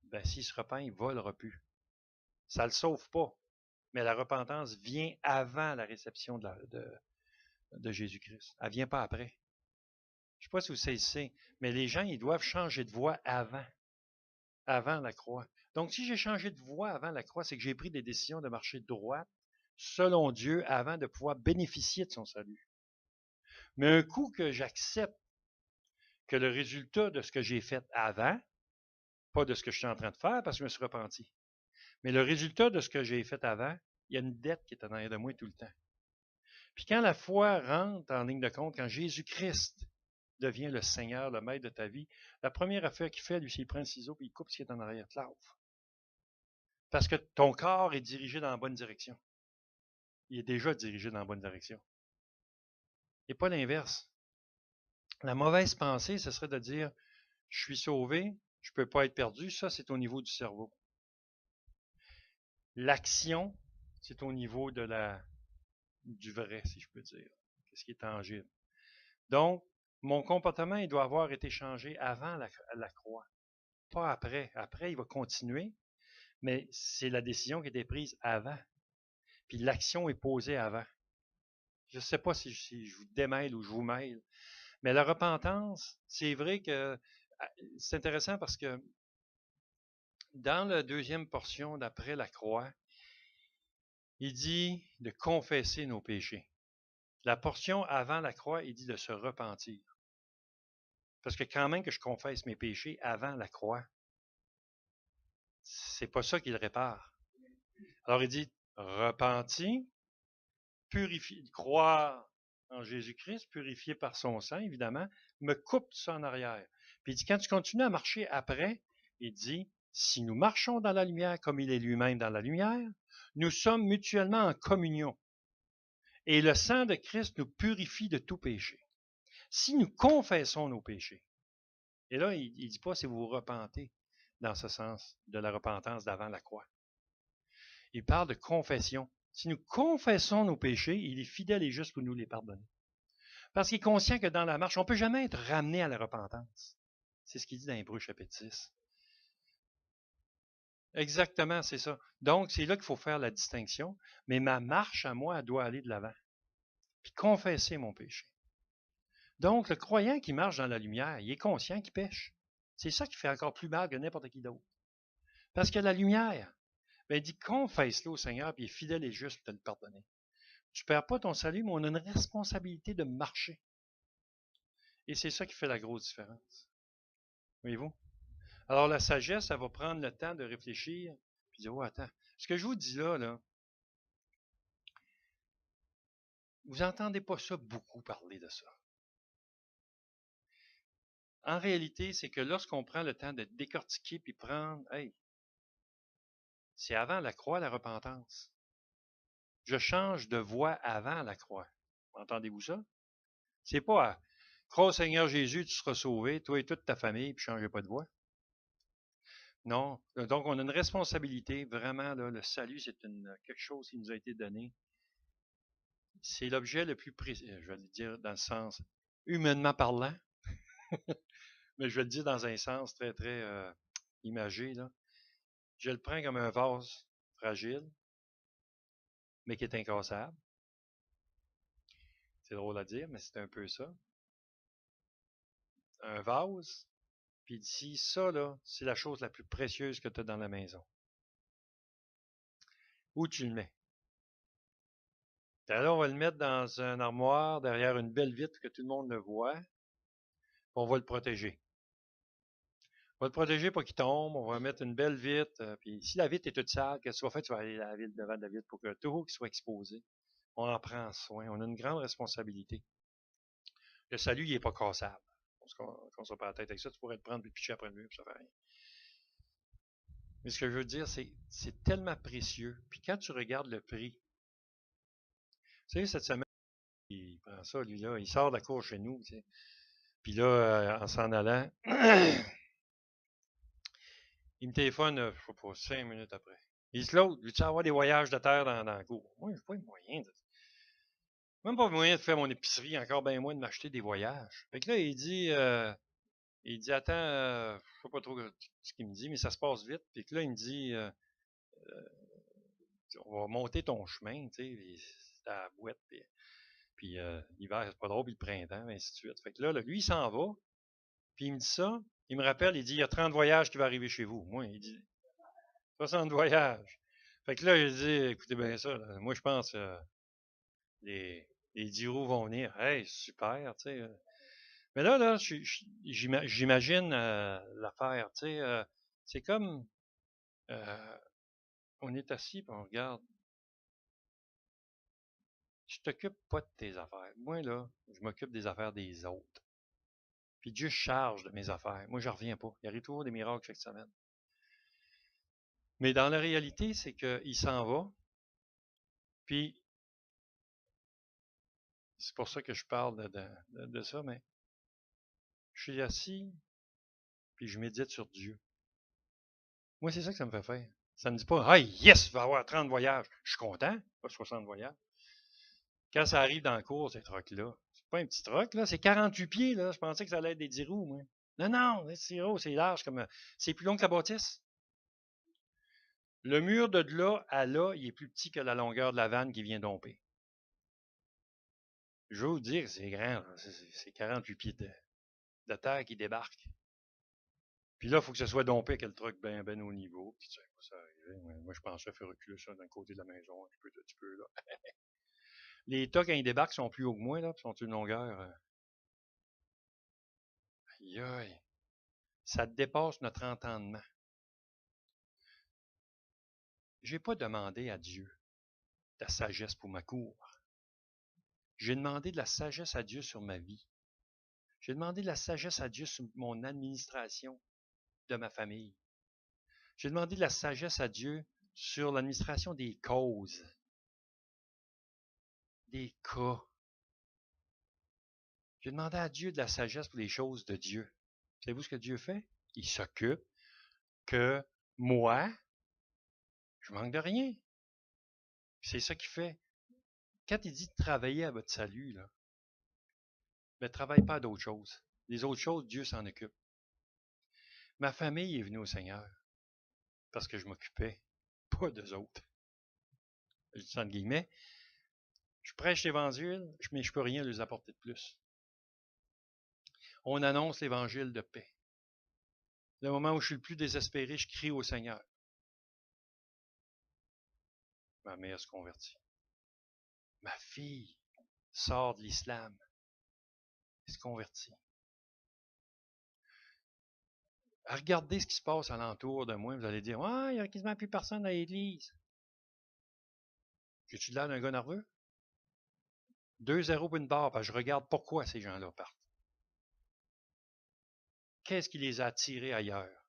Speaker 1: ben, s'il se repent, il ne volera plus. Ça ne le sauve pas. Mais la repentance vient avant la réception de Jésus-Christ. Elle ne vient pas après. Je ne sais pas si vous saisissez, mais les gens, ils doivent changer de voie avant la croix. Donc, si j'ai changé de voie avant la croix, c'est que j'ai pris des décisions de marcher droit, selon Dieu, avant de pouvoir bénéficier de son salut. Mais un coup que j'accepte que le résultat de ce que j'ai fait avant, pas de ce que je suis en train de faire parce que je me suis repenti, mais le résultat de ce que j'ai fait avant, il y a une dette qui est en arrière de moi tout le temps. Puis quand la foi rentre en ligne de compte, quand Jésus-Christ devient le Seigneur, le Maître de ta vie, la première affaire qu'il fait, lui, c'est qu'il prend un ciseau et il coupe ce qui est en arrière de l'arbre. Parce que ton corps est dirigé dans la bonne direction. Il est déjà dirigé dans la bonne direction. Et pas l'inverse. La mauvaise pensée, ce serait de dire, je suis sauvé, je ne peux pas être perdu. Ça, c'est au niveau du cerveau. L'action, c'est au niveau du vrai, si je peux dire. Qu'est-ce qui est tangible. Donc, mon comportement, il doit avoir été changé avant la croix, pas après. Après, il va continuer, mais c'est la décision qui a été prise avant. Puis l'action est posée avant. Je ne sais pas si je vous démêle ou je vous mêle, mais la repentance, c'est vrai que c'est intéressant parce que dans la deuxième portion d'après la croix, il dit de confesser nos péchés. La portion avant la croix, il dit de se repentir. Parce que quand même que je confesse mes péchés avant la croix, c'est pas ça qu'il répare. Alors il dit repentir, purifier, croire en Jésus-Christ, purifié par son sang, évidemment, me coupe ça en arrière. Puis il dit, quand tu continues à marcher après, il dit, si nous marchons dans la lumière comme il est lui-même dans la lumière, nous sommes mutuellement en communion. Et le sang de Christ nous purifie de tout péché. Si nous confessons nos péchés, et là, il ne dit pas si vous vous repentez dans ce sens de la repentance d'avant la croix. Il parle de confession. Si nous confessons nos péchés, il est fidèle et juste pour nous les pardonner. Parce qu'il est conscient que dans la marche, on ne peut jamais être ramené à la repentance. C'est ce qu'il dit dans Hébreux chapitre 6. Exactement, c'est ça. Donc, c'est là qu'il faut faire la distinction. Mais ma marche à moi, elle doit aller de l'avant. Puis confesser mon péché. Donc, le croyant qui marche dans la lumière, il est conscient qu'il pêche. C'est ça qui fait encore plus mal que n'importe qui d'autre. Parce que la lumière, ben, il dit confesse-le au Seigneur, puis il est fidèle et juste pour te le pardonner. Tu ne perds pas ton salut, mais on a une responsabilité de marcher. Et c'est ça qui fait la grosse différence. Voyez-vous? Alors, la sagesse, elle va prendre le temps de réfléchir, puis dire, oh, attends, ce que je vous dis là, vous n'entendez pas ça beaucoup parler de ça. En réalité, c'est que lorsqu'on prend le temps de décortiquer puis prendre, hey, c'est avant la croix, la repentance. Je change de voie avant la croix. Entendez-vous ça? C'est pas à crois au Seigneur Jésus, tu seras sauvé, toi et toute ta famille, puis changez pas de voie. Non. Donc, on a une responsabilité. Vraiment, là, le salut, c'est quelque chose qui nous a été donné. C'est l'objet le plus précieux, je vais le dire dans le sens humainement parlant, mais je vais le dire dans un sens très, très imagé. Là. Je le prends comme un vase fragile, mais qui est incassable. C'est drôle à dire, mais c'est un peu ça. Un vase, puis ici, ça, là, c'est la chose la plus précieuse que tu as dans la maison. Où tu le mets? Alors, on va le mettre dans un armoire, derrière une belle vitre que tout le monde le voit. On va le protéger. On va te protéger pour qu'il tombe, on va mettre une belle vitre, puis si la vitre est toute sale, qu'est-ce que tu vas faire? Tu vas aller la vitre devant la vitre pour que tout soit exposé. On en prend soin, on a une grande responsabilité. Le salut, il n'est pas cassable. On se pas la tête avec ça, tu pourrais te prendre et pitcher après le mur, ça fait rien. Mais ce que je veux dire, c'est tellement précieux. Puis quand tu regardes le prix, tu sais, cette semaine, il prend ça, lui, là, il sort de la cour chez nous, tu sais. Puis là, en s'en allant, il me téléphone, je sais pas, 5 minutes après. Il dit, Claude, veux-tu avoir des voyages de terre dans la cour? Moi, j'ai pas les moyens. Même pas les moyens de faire mon épicerie, encore bien moins de m'acheter des voyages. Fait que là, il dit, attends, je sais pas trop ce qu'il me dit, mais ça se passe vite. Puis que là, il me dit, on va monter ton chemin, tu sais, c'est à la boîte, puis l'hiver, c'est pas drôle, puis le printemps, ainsi de suite. Fait que là, lui, il s'en va, puis il me dit ça, il me rappelle, il dit, il y a 30 voyages qui vont arriver chez vous. Moi, il dit, 60 voyages. Fait que là, je dis, écoutez bien ça, là, moi, je pense les 10 roues vont venir. Hey, super, tu sais. Mais là, j'imagine l'affaire, tu sais, c'est comme, euh, on est assis, puis on regarde. Tu t'occupes pas de tes affaires. Moi, là, je m'occupe des affaires des autres. Puis Dieu charge de mes affaires. Moi, je reviens pas. Il arrive toujours des miracles chaque semaine. Mais dans la réalité, c'est qu'il s'en va. Puis, c'est pour ça que je parle de ça, mais je suis assis, puis je médite sur Dieu. Moi, c'est ça que ça me fait faire. Ça me dit pas, hey, yes, il va y avoir 30 voyages. Je suis content, pas 60 voyages. Quand ça arrive dans le cours, ces trucs-là, c'est pas un petit truc, là, c'est 48 pieds, là. Je pensais que ça allait être des 10 roues, moi. Non, non, c'est haut, c'est large, comme c'est plus long que la bâtisse. Le mur de là à là, il est plus petit que la longueur de la vanne qui vient domper. Je veux vous dire, c'est grand, c'est 48 pieds de terre qui débarque. Puis là, il faut que ce soit dompé avec le truc bien au niveau. Puis tu sais, ça arrive. Moi, je pensais faire reculer ça d'un côté de la maison un petit peu, là. Les tas, quand ils débarquent, sont plus hauts que moi, là, puis sont une longueur. Aïe, aïe. Ça dépasse notre entendement. J'ai pas demandé à Dieu de la sagesse pour ma cour. J'ai demandé de la sagesse à Dieu sur ma vie. J'ai demandé de la sagesse à Dieu sur mon administration de ma famille. J'ai demandé de la sagesse à Dieu sur l'administration des causes, des cas. J'ai demandé à Dieu de la sagesse pour les choses de Dieu. Savez-vous ce que Dieu fait? Il s'occupe que moi, je manque de rien. C'est ça qu'il fait. Quand il dit de travailler à votre salut, là, mais ne travaille pas à d'autres choses. Les autres choses, Dieu s'en occupe. Ma famille est venue au Seigneur parce que je m'occupais pas d'eux autres. Je dis ça entre guillemets. Je prêche l'Évangile, mais je peux rien leur apporter de plus. On annonce l'Évangile de paix. Le moment où je suis le plus désespéré, je crie au Seigneur. Ma mère se convertit. Ma fille sort de l'islam, se convertit. Regardez ce qui se passe alentour de moi, vous allez dire, ouais, il n'y a quasiment plus personne à l'église. J'ai-tu l'air d'un gars nerveux? 2-0 pour une barre, parce que je regarde pourquoi ces gens-là partent. Qu'est-ce qui les a attirés ailleurs?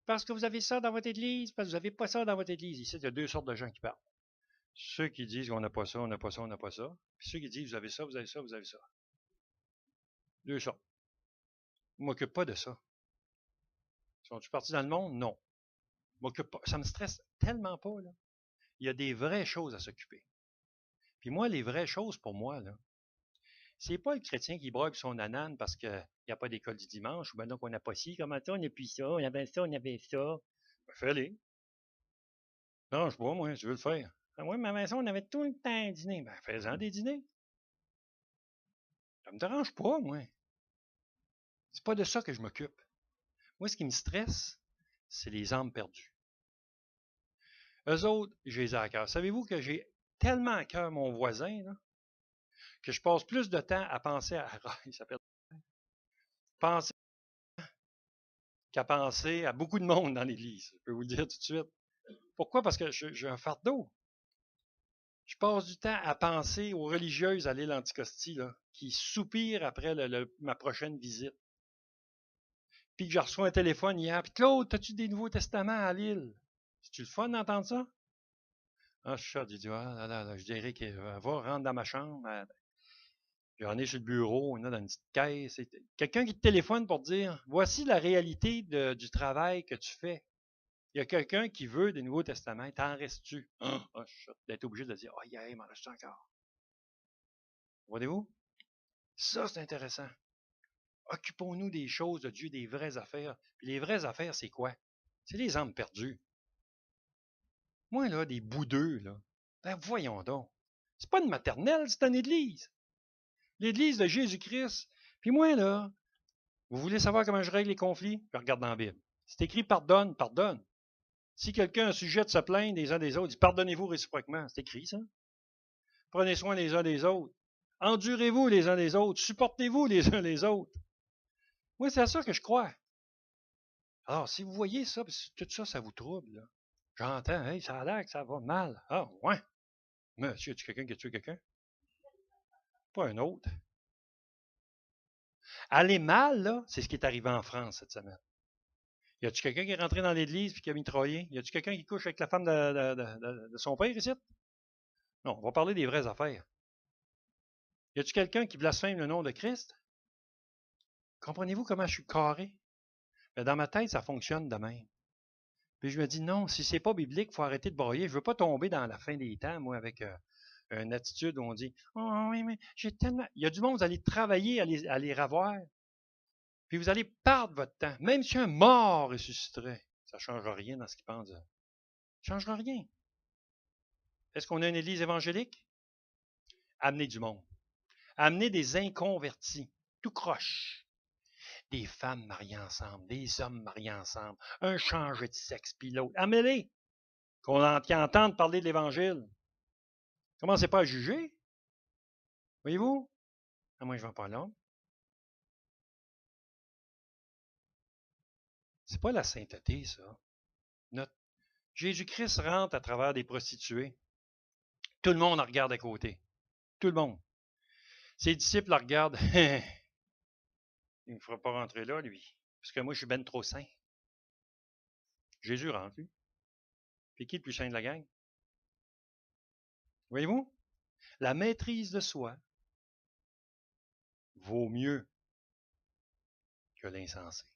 Speaker 1: Parce que vous avez ça dans votre église, parce que vous n'avez pas ça dans votre église. Ici, il y a deux sortes de gens qui parlent. Ceux qui disent qu'on n'a pas ça, on n'a pas ça, on n'a pas ça. Puis ceux qui disent, vous avez ça, vous avez ça, vous avez ça. Deux sortes. Je ne m'occupe pas de ça. Sont-ils partis dans le monde? Non. Je m'occupe pas. Ça me stresse tellement pas, là. Il y a des vraies choses à s'occuper. Puis moi, les vraies choses pour moi, là, c'est pas le chrétien qui brogue son anane parce qu'il n'y a pas d'école du dimanche, ou bien donc on n'a pas ci, comment ça, on n'a plus ça, on avait ça, on avait ça. Ben, fais-les. Non, je sais pas, moi, je veux le faire. Ah, moi, ma maison, on avait tout le temps un dîner. Ben, fais-en des dîners. Ça me dérange pas, moi. C'est pas de ça que je m'occupe. Moi, ce qui me stresse, c'est les âmes perdues. Eux autres, je les ai à cœur. Savez-vous que j'ai tellement à cœur mon voisin, là, que je passe plus de temps à penser à... Il s'appelle... Penser qu'à penser à beaucoup de monde dans l'Église. Je peux vous le dire tout de suite. Pourquoi? Parce que j'ai un fardeau. Je passe du temps à penser aux religieuses à l'île Anticosti, là, qui soupirent après ma prochaine visite. Puis que je reçois un téléphone hier. Puis Claude, as-tu des Nouveaux Testaments à l'île? C'est-tu le fun d'entendre ça? Ah, je suis dit, ah, là, je dirais qu'elle va rentrer dans ma chambre. J'en ai sur le bureau, on a dans une petite caisse. Quelqu'un qui te téléphone pour te dire, voici la réalité du travail que tu fais. Il y a quelqu'un qui veut des Nouveaux Testaments. T'en restes-tu? Ah, d'être obligé de dire, oh, yeah, il m'en reste encore. Voyez-vous? Ça, c'est intéressant. Occupons-nous des choses de Dieu, des vraies affaires. Puis les vraies affaires, c'est quoi? C'est les âmes perdues. Moi, là, des boudeux, là, ben voyons donc. C'est pas une maternelle, c'est une église. L'église de Jésus-Christ. Puis moi, là, vous voulez savoir comment je règle les conflits? Je regarde dans la Bible. C'est écrit pardonne, pardonne. Si quelqu'un a un sujet de se plaindre des uns des autres, il dit pardonnez-vous réciproquement. C'est écrit, ça. Prenez soin les uns des autres. Endurez-vous les uns des autres. Supportez-vous les uns les autres. Moi, c'est à ça que je crois. Alors, si vous voyez ça, tout ça, ça vous trouble, là. J'entends, hey, ça a l'air que ça va mal. Ah, ouais. Monsieur, as-tu quelqu'un qui a tué quelqu'un? Pas un autre. Aller mal, là, c'est ce qui est arrivé en France cette semaine. Y a-tu quelqu'un qui est rentré dans l'église et qui a mitraillé? Y a-tu quelqu'un qui couche avec la femme de son père ici? Non, on va parler des vraies affaires. Y a-tu quelqu'un qui blasphème le nom de Christ? Comprenez-vous comment je suis carré? Mais dans ma tête, ça fonctionne de même. Puis je me dis, non, si c'est pas biblique, il faut arrêter de broyer. Je veux pas tomber dans la fin des temps, moi, avec une attitude où on dit, oh oui, mais j'ai tellement... Il y a du monde, vous allez travailler à les ravoir, puis vous allez perdre votre temps. Même si un mort ressusciterait, ça ne changera rien dans ce qu'il pense. Ça ne changera rien. Est-ce qu'on a une église évangélique? Amener du monde. Amener des inconvertis, tout croche. Des femmes mariées ensemble, des hommes mariés ensemble, un changé de sexe, puis l'autre. Amenez-les, qui entendent parler de l'Évangile. Commencez pas à juger. Voyez-vous? Ah, moi, je ne vais pas là. C'est pas la sainteté, ça. Jésus-Christ rentre à travers des prostituées. Tout le monde en regarde à côté. Tout le monde. Ses disciples le regardent. Il ne me fera pas rentrer là, lui. Parce que moi, je suis ben trop saint. Jésus rentre, lui. Puis qui est le plus saint de la gang? Voyez-vous? La maîtrise de soi vaut mieux que l'insensé.